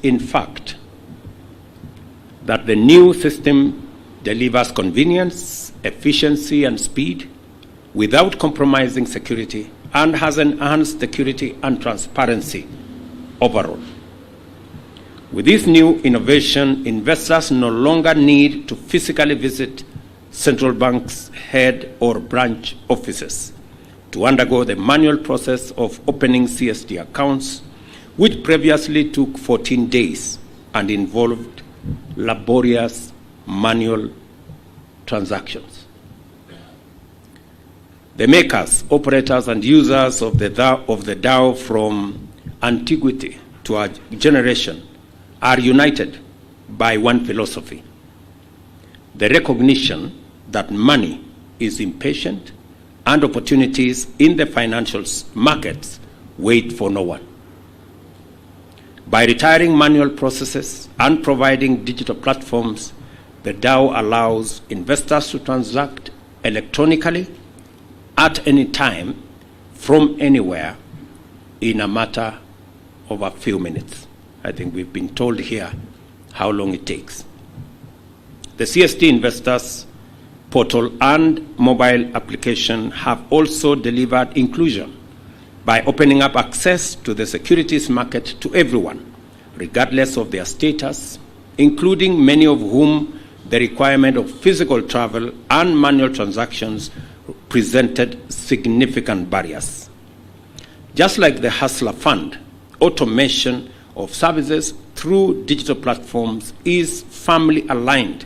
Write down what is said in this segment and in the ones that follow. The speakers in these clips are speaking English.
in fact, that the new system delivers convenience, efficiency, and speed without compromising security and has enhanced security and transparency overall. With this new innovation, investors no longer need to physically visit central bank's head or branch offices to undergo the manual process of opening CSD accounts, which previously took 14 days and involved laborious manual transactions. The makers, operators, and users of the DAO from antiquity to our generation are united by one philosophy: the recognition that money is impatient and opportunities in the financial markets wait for no one. By retiring manual processes and providing digital platforms, the DAO allows investors to transact electronically at any time, from anywhere, in a matter of a few minutes. I think we've been told here how long it takes. The CSD Investors portal and mobile application have also delivered inclusion by opening up access to the securities market to everyone, regardless of their status, including many of whom the requirement of physical travel and manual transactions presented significant barriers. Just like the Hustler Fund, automation of services through digital platforms is firmly aligned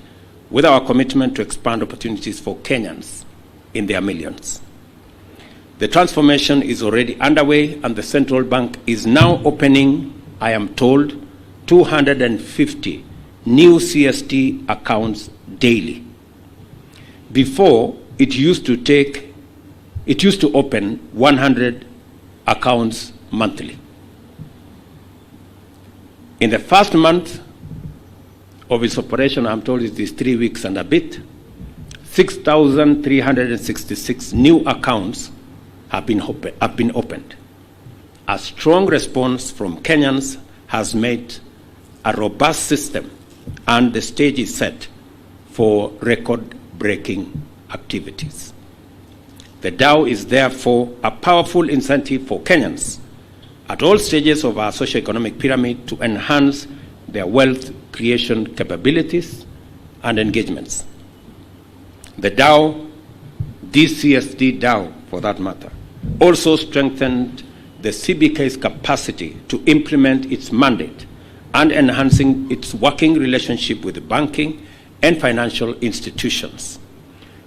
with our commitment to expand opportunities for Kenyans in their millions. The transformation is already underway, and the central bank is now opening, I am told, 250 new CSD accounts daily. Before, it used to open 100 accounts monthly. In the first month of its operation, I'm told it is 3 weeks and a bit, 6,366 new accounts have been opened. A strong response from Kenyans has made a robust system, and the stage is set for record-breaking activities. The DAO is therefore a powerful incentive for Kenyans at all stages of our socioeconomic pyramid to enhance their wealth creation capabilities and engagements. The DAO, this CSD DAO for that matter, also strengthened the CBK's capacity to implement its mandate and enhancing its working relationship with the banking and financial institutions.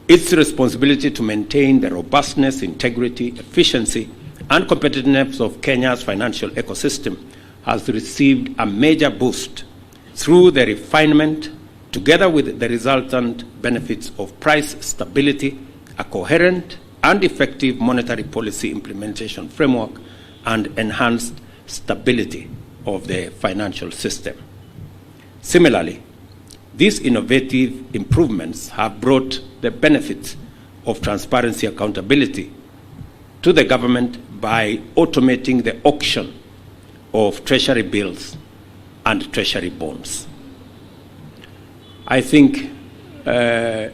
Its responsibility to maintain the robustness, integrity, efficiency, and competitiveness of Kenya's financial ecosystem has received a major boost through the refinement, together with the resultant benefits of price stability, a coherent and effective monetary policy implementation framework, and enhanced stability of the financial system. Similarly, these innovative improvements have brought the benefits of transparency accountability to the government by automating the auction of treasury bills and treasury bonds. I think the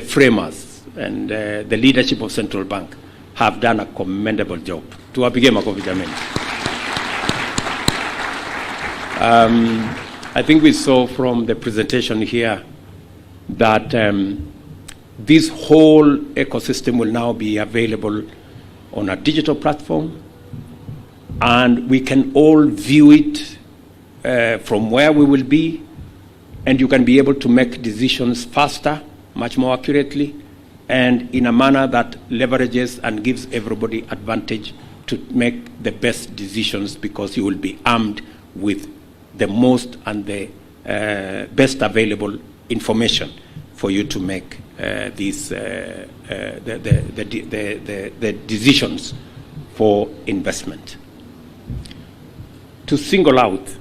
framers and the leadership of central bank have done a commendable job. Tuwapige makofi jameni. I think we saw from the presentation here that this whole ecosystem will now be available on a digital platform, and we can all view it from where we will be, and you can be able to make decisions faster, much more accurately, and in a manner that leverages and gives everybody advantage to make the best decisions, because you will be armed with the most and the best available information for you to make the decisions for investment. To single out,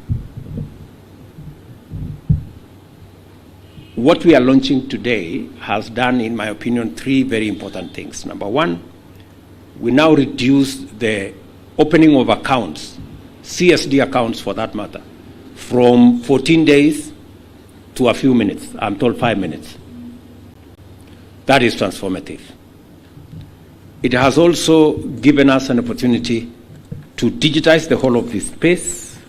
what we are launching today has done, in my opinion, 3 very important things. Number 1, we now reduce the opening of accounts, CSD accounts for that matter, from 14 days to a few minutes. I'm told 5 minutes. That is transformative. It has also given us an opportunity to digitize the whole of this space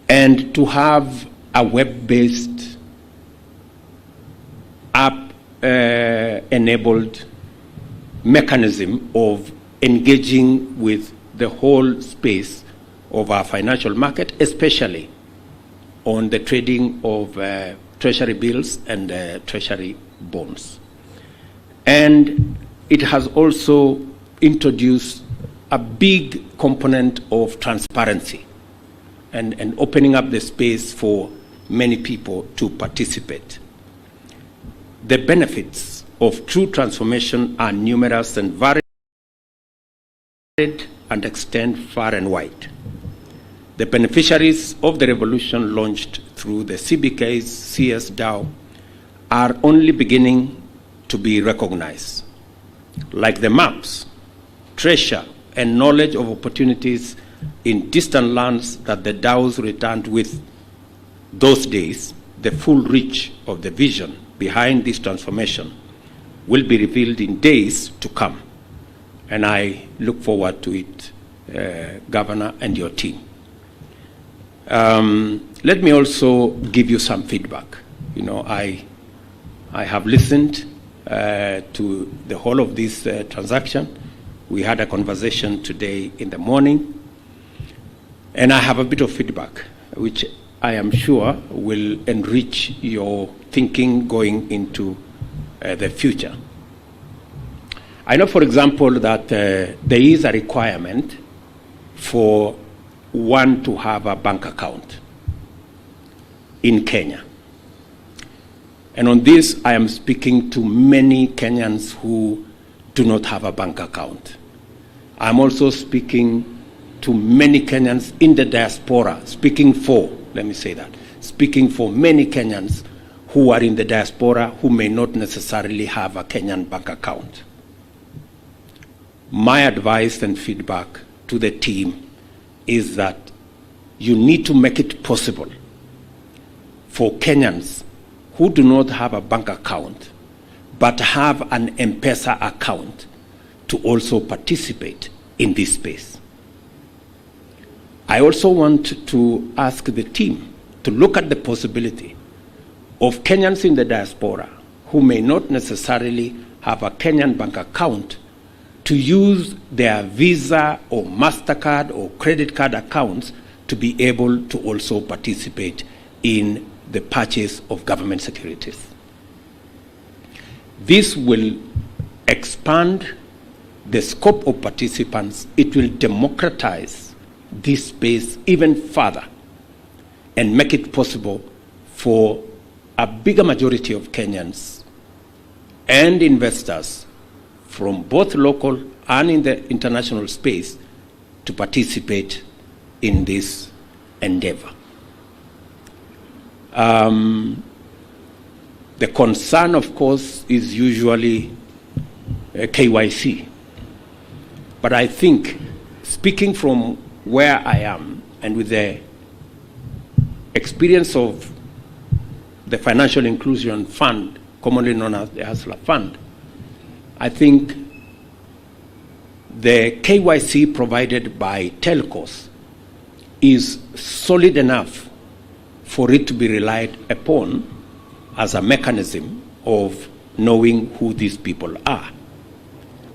and to have a web-based, app-enabled mechanism of engaging with the whole space of our financial market, especially on the trading of treasury bills and treasury bonds. And it has also introduced a big component of transparency and opening up the space for many people to participate. The benefits of true transformation are numerous and varied and extend far and wide. The beneficiaries of the revolution launched through the CBK's CS DAO are only beginning to be recognized. Like the maps, treasure, and knowledge of opportunities in distant lands that the DAOs returned with those days, the full reach of the vision behind this transformation will be revealed in days to come. And I look forward to it, Governor and your team. Let me also give you some feedback. You know, I have listened to the whole of this transaction. We had a conversation today in the morning, and I have a bit of feedback, which I am sure will enrich your thinking going into the future. I know, for example, that there is a requirement for one to have a bank account in Kenya. And on this, I am speaking to many Kenyans who do not have a bank account. I'm also speaking to many Kenyans in the diaspora, speaking for many Kenyans who are in the diaspora who may not necessarily have a Kenyan bank account. My advice and feedback to the team is that you need to make it possible for Kenyans who do not have a bank account but have an M-Pesa account to also participate in this space. I also want to ask the team to look at the possibility of Kenyans in the diaspora who may not necessarily have a Kenyan bank account to use their Visa or MasterCard or credit card accounts to be able to also participate in the purchase of government securities. This will expand the scope of participants. It will democratize this space even further and make it possible for a bigger majority of Kenyans and investors from both local and in the international space to participate in this endeavor. The concern, of course, is usually KYC. But I think, speaking from where I am and with the experience of the Financial Inclusion Fund, commonly known as the Hustler Fund, I think the KYC provided by telcos is solid enough for it to be relied upon as a mechanism of knowing who these people are.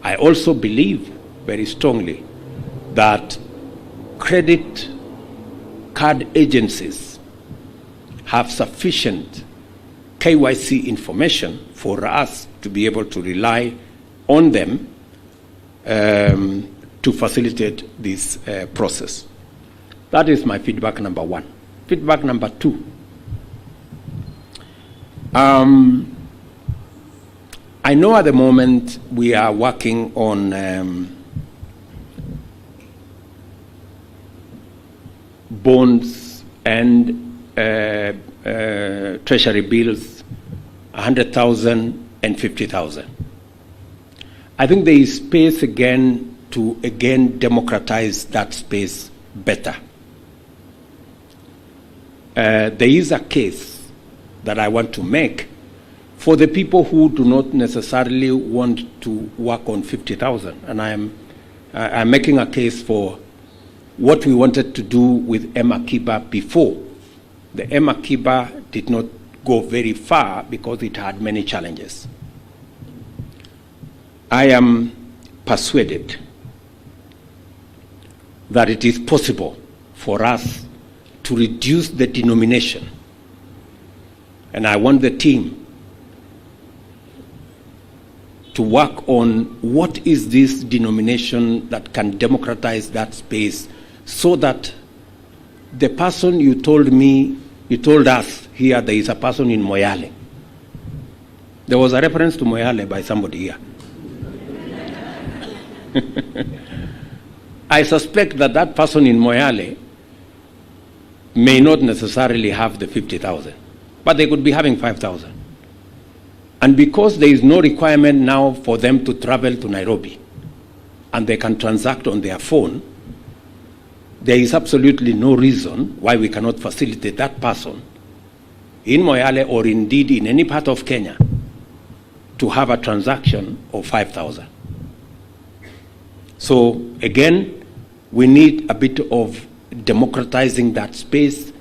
I also believe very strongly that credit card agencies have sufficient KYC information for us to be able to rely on them to facilitate this process. That is my feedback number one. Feedback number two. I know at the moment we are working on bonds and treasury bills, 100,000 and 50,000. I think there is space again to democratize that space better. there is a case that I want to make for the people who do not necessarily want to work on 50,000. And I'm making a case for what we wanted to do with Emma Kiba before. The Emma Kiba did not go very far because it had many challenges. I am persuaded that it is possible for us to reduce the denomination. And I want the team to work on what is this denomination that can democratize that space so that the person you told us here, there is a person in Moyale. There was a reference to Moyale by somebody here. I suspect that that person in Moyale may not necessarily have the 50,000, but they could be having 5,000. And because there is no requirement now for them to travel to Nairobi and they can transact on their phone, there is absolutely no reason why we cannot facilitate that person in Moyale or indeed in any part of Kenya to have a transaction of 5,000. So again, we need a bit of democratizing that space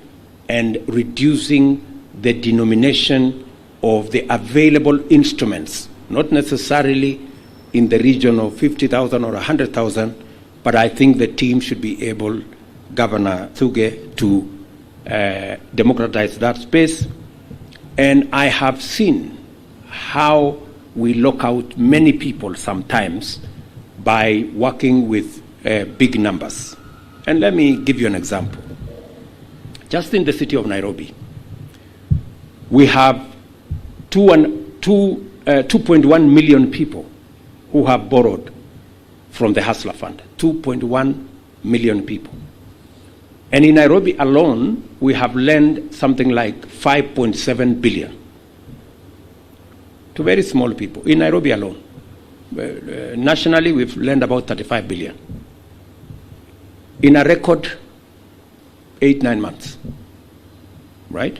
and reducing the denomination of the available instruments, not necessarily in the region of 50,000 or 100,000, but I think the team should be able, Governor Thuge, to democratize that space. And I have seen how we lock out many people sometimes by working with big numbers. And let me give you an example. Just in the city of Nairobi, we have 2.1 million people who have borrowed from the Hustler Fund. 2.1 million people. And in Nairobi alone, we have lent something like 5.7 billion to very small people. In Nairobi alone. Nationally, we've lent about 35 billion. In a record 8-9 months. Right?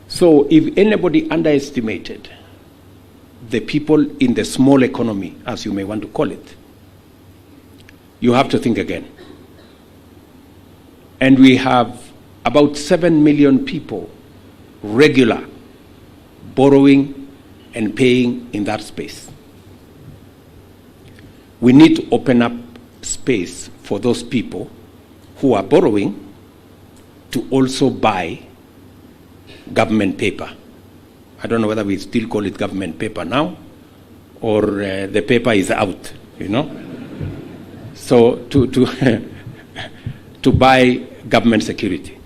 So if anybody underestimated the people in the small economy, as you may want to call it, you have to think again. And we have about 7 million people regular borrowing and paying in that space. We need to open up space for those people who are borrowing to also buy government paper. I don't know whether we still call it government paper now or the paper is out, you know. So to buy government security,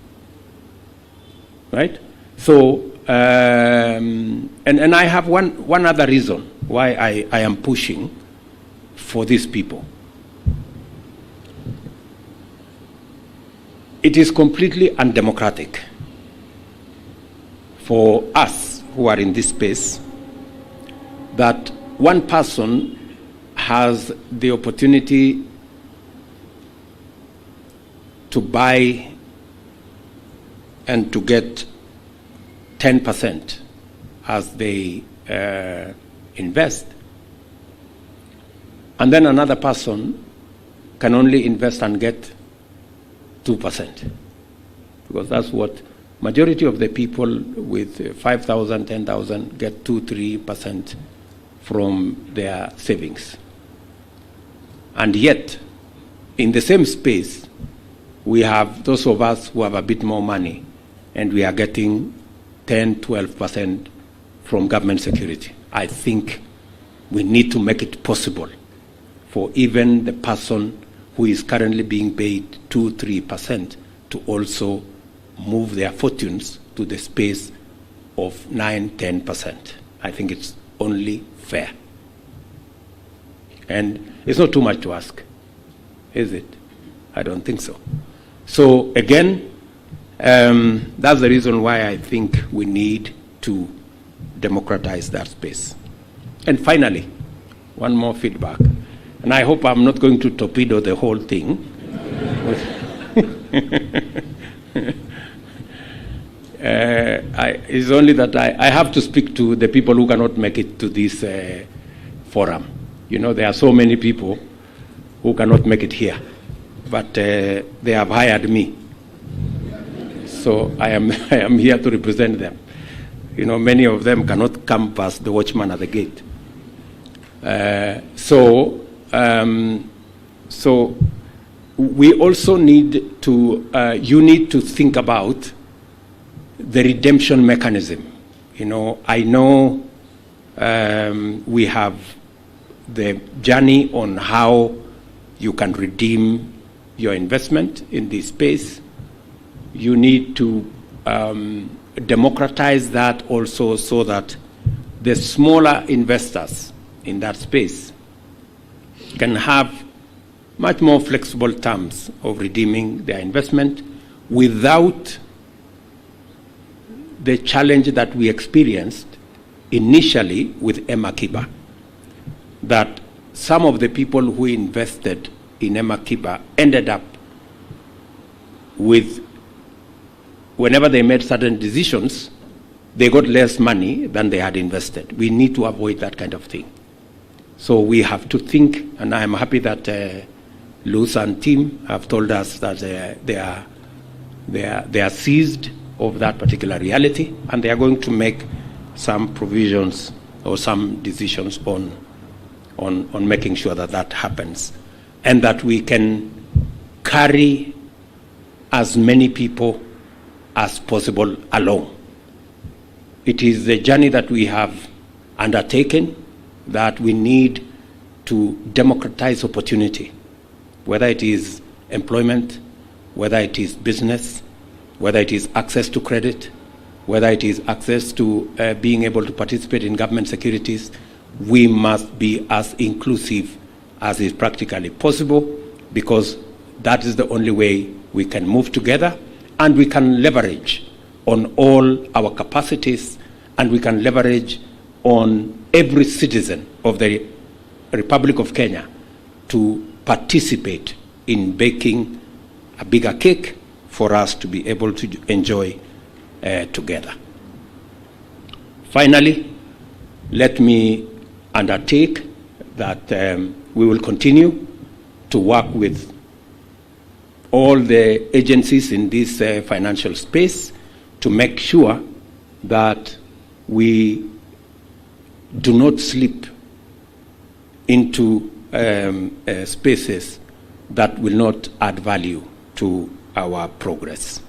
right? So and I have one other reason why I am pushing for these people. It is completely undemocratic for us who are in this space that one person has the opportunity to buy and to get 10% as they invest, and then another person can only invest and get 2%, because that's what majority of the people with 5,000, 10,000 get 2-3% from their savings. And yet, in the same space, we have those of us who have a bit more money, and we are getting 10-12% from government security. I think we need to make it possible for even the person who is currently being paid 2-3% to also move their fortunes to the space of 9-10%. I think it's only fair. And it's not too much to ask, is it? I don't think so. So again, that's the reason why I think we need to democratize that space. And finally, one more feedback. And I hope I'm not going to torpedo the whole thing. It's only that I have to speak to the people who cannot make it to this forum. You know, there are so many people who cannot make it here, but they have hired me. So I am here to represent them. You know, many of them cannot come past the watchman at the gate. So we also need to, you need to think about the redemption mechanism. You know, I know we have the journey on how you can redeem your investment in this space. You need to democratize that also so that the smaller investors in that space can have much more flexible terms of redeeming their investment without the challenge that we experienced initially with Emakiba, that some of the people who invested in Emakiba ended up with, whenever they made certain decisions, they got less money than they had invested. We need to avoid that kind of thing. So we have to think, and I'm happy that Luz and team have told us that they are seized of that particular reality, and they are going to make some provisions or some decisions on making sure that that happens, and that we can carry as many people as possible along. It is the journey that we have undertaken that we need to democratize opportunity, whether it is employment, whether it is business, whether it is access to credit, whether it is access to being able to participate in government securities. We must be as inclusive as is practically possible, because that is the only way we can move together, and we can leverage on all our capacities, and we can leverage on every citizen of the Republic of Kenya to participate in baking a bigger cake for us to be able to enjoy together. Finally, let me undertake that we will continue to work with all the agencies in this financial space to make sure that we do not slip into spaces that will not add value to our progress.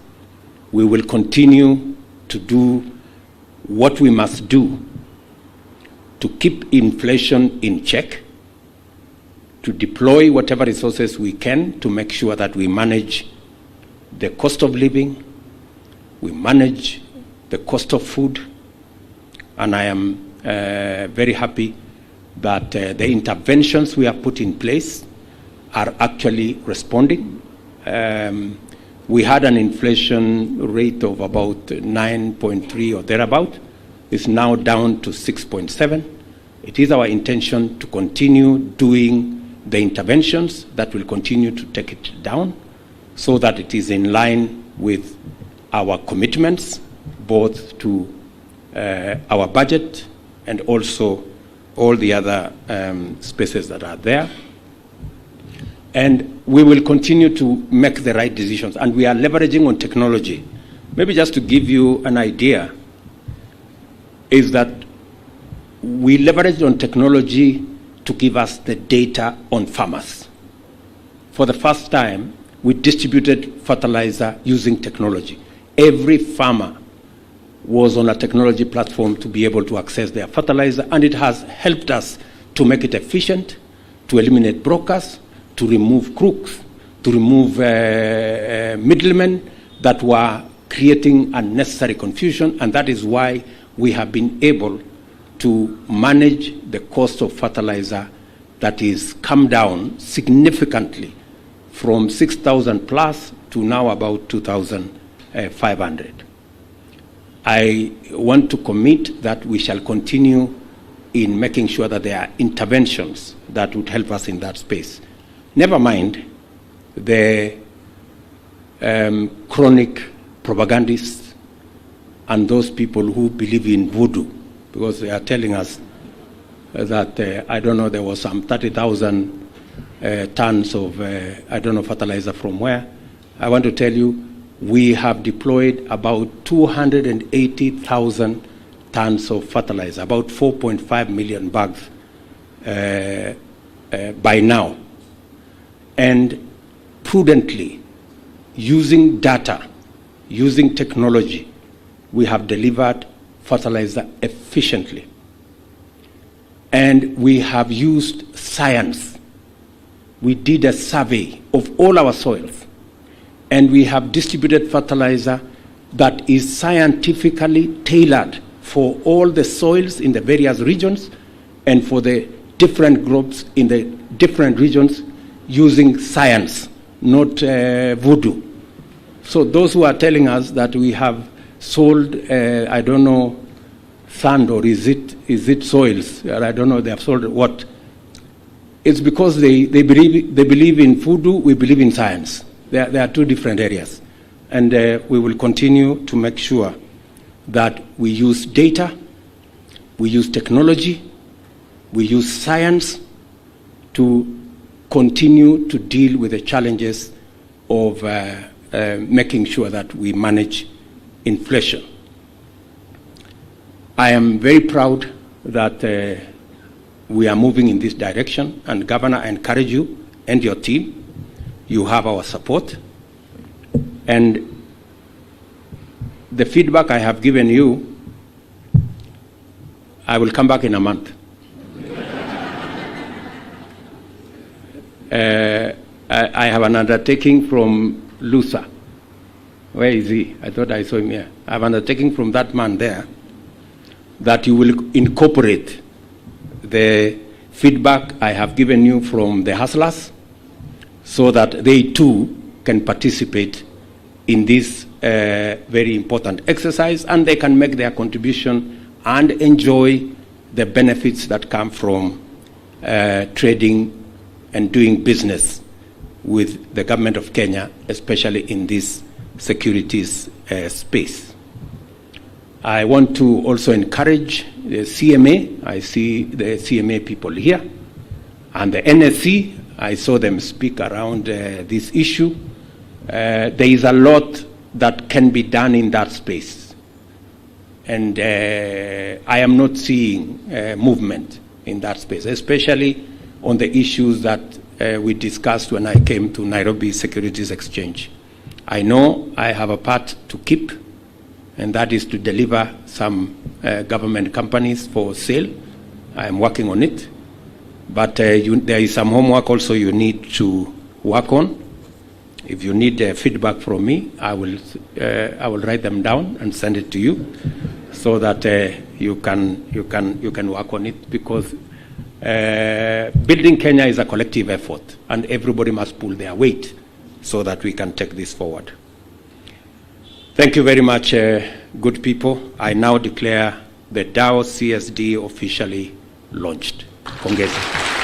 We will continue to do what we must do to keep inflation in check, to deploy whatever resources we can to make sure that we manage the cost of living, we manage the cost of food, and I am very happy that the interventions we have put in place are actually responding. We had an inflation rate of about 9.3 or thereabout. It's now down to 6.7. It is our intention to continue doing the interventions that will continue to take it down so that it is in line with our commitments, both to our budget and also all the other spaces that are there. And we will continue to make the right decisions, and we are leveraging on technology. Maybe just to give you an idea, is that we leveraged on technology to give us the data on farmers. For the first time, we distributed fertilizer using technology. Every farmer was on a technology platform to be able to access their fertilizer, and it has helped us to make it efficient, to eliminate brokers, to remove crooks, to remove middlemen that were creating unnecessary confusion, and that is why we have been able to manage the cost of fertilizer that is come down significantly from 6,000 plus to now about 2,500. I want to commit that we shall continue in making sure that there are interventions that would help us in that space. Never mind the chronic propagandists and those people who believe in voodoo, because they are telling us that, I don't know, there was some 30,000 tons of, I don't know, fertilizer from where. I want to tell you, we have deployed about 280,000 tons of fertilizer, about 4.5 million bags by now. And prudently, using data, using technology, we have delivered fertilizer efficiently. And we have used science. We did a survey of all our soils, and we have distributed fertilizer that is scientifically tailored for all the soils in the various regions and for the different groups in the different regions, using science, not voodoo. So those who are telling us that we have sold, I don't know, sand, or is it soils? I don't know, they have sold what? It's because they believe in voodoo, we believe in science. There are two different areas. And we will continue to make sure that we use data, we use technology, we use science to continue to deal with the challenges of making sure that we manage inflation. I am very proud that we are moving in this direction, and Governor, I encourage you and your team. You have our support, and the feedback I have given you, I will come back in a month. I have an undertaking from Lusa. Where is he? I thought I saw him here. I have an undertaking from that man there that you will incorporate the feedback I have given you from the hustlers, so that they too can participate in this very important exercise, and they can make their contribution and enjoy the benefits that come from trading and doing business with the government of Kenya, especially in this securities space. I want to also encourage the CMA. I see the CMA people here, and the NSC. I saw them speak around this issue. There is a lot that can be done in that space. And I am not seeing movement in that space, especially on the issues that we discussed when I came to Nairobi Securities Exchange. I know I have a part to keep, and that is to deliver some government companies for sale. I am working on it. But there is some homework also you need to work on. If you need feedback from me, I will write them down and send it to you, so that you can work on it, because building Kenya is a collective effort, and everybody must pull their weight so that we can take this forward. Thank you very much, good people. I now declare the DAO CSD officially launched. Pongezi.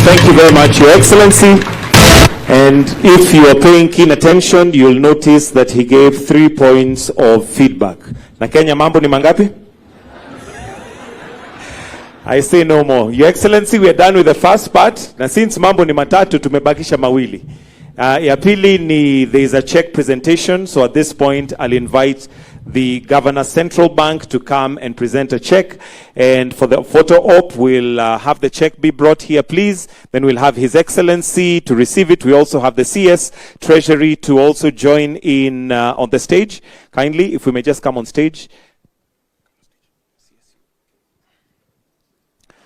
Thank you very much, Your Excellency. And if you are paying keen attention, you'll notice that he gave 3 points of feedback. Na Kenya mambo ni mangapi? I say no more. Your Excellency, we are done with the first part. Na since mambo ni matatu, tumebakisha mawili. Ya pili ni there is a check presentation. So at this point, I'll invite the Governor Central Bank to come and present a check. And for the photo op, we'll have the check be brought here, please. Then we'll have His Excellency to receive it. We also have the CS Treasury to also join in on the stage. Kindly, if we may just come on stage.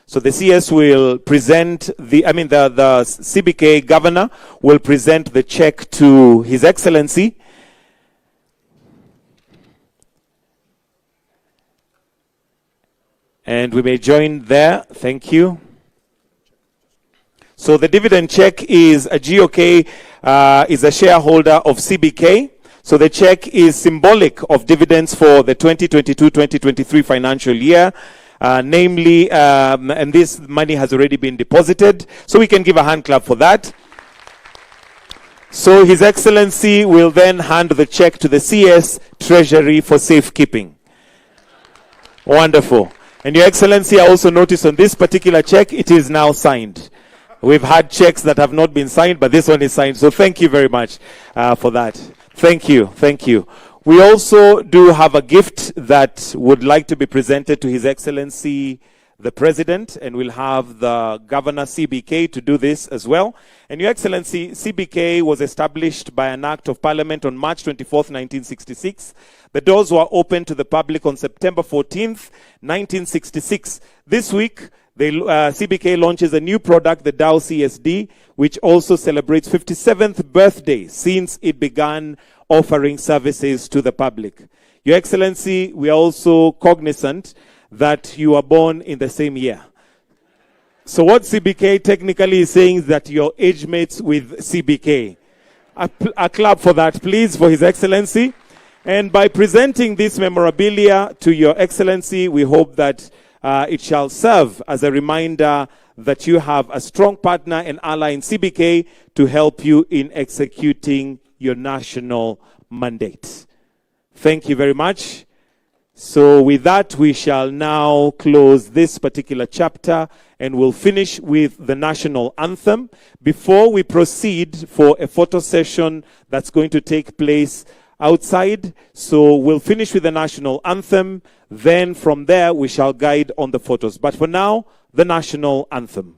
So the CS will present the CBK governor will present the check to His Excellency. And we may join there. Thank you. So the dividend check is a GOK is a shareholder of CBK. So the check is symbolic of dividends for the 2022-2023 financial year. Namely, and this money has already been deposited. So we can give a hand clap for that. So His Excellency will then hand the check to the CS Treasury for safekeeping. Wonderful. And Your Excellency, I also notice on this particular check, it is now signed. We've had checks that have not been signed, but this one is signed. So thank you very much for that. Thank you. Thank you. We also do have a gift that would like to be presented to His Excellency the President, and we'll have the Governor CBK to do this as well. And Your Excellency, CBK was established by an Act of Parliament on March 24th, 1966. The doors were opened to the public on September 14th, 1966. This week, CBK launches a new product, the Dow CSD, which also celebrates 57th birthday since it began offering services to the public. Your Excellency, we are also cognizant that you are born in the same year. So what CBK technically is saying is that you're age mates with CBK. A clap for that, please, for His Excellency. And by presenting this memorabilia to Your Excellency, we hope that it shall serve as a reminder that you have a strong partner and ally in CBK to help you in executing your national mandate. Thank you very much. So with that, we shall now close this particular chapter and we'll finish with the national anthem before we proceed for a photo session that's going to take place outside. So we'll finish with the national anthem. Then from there, we shall guide on the photos. But for now, the national anthem.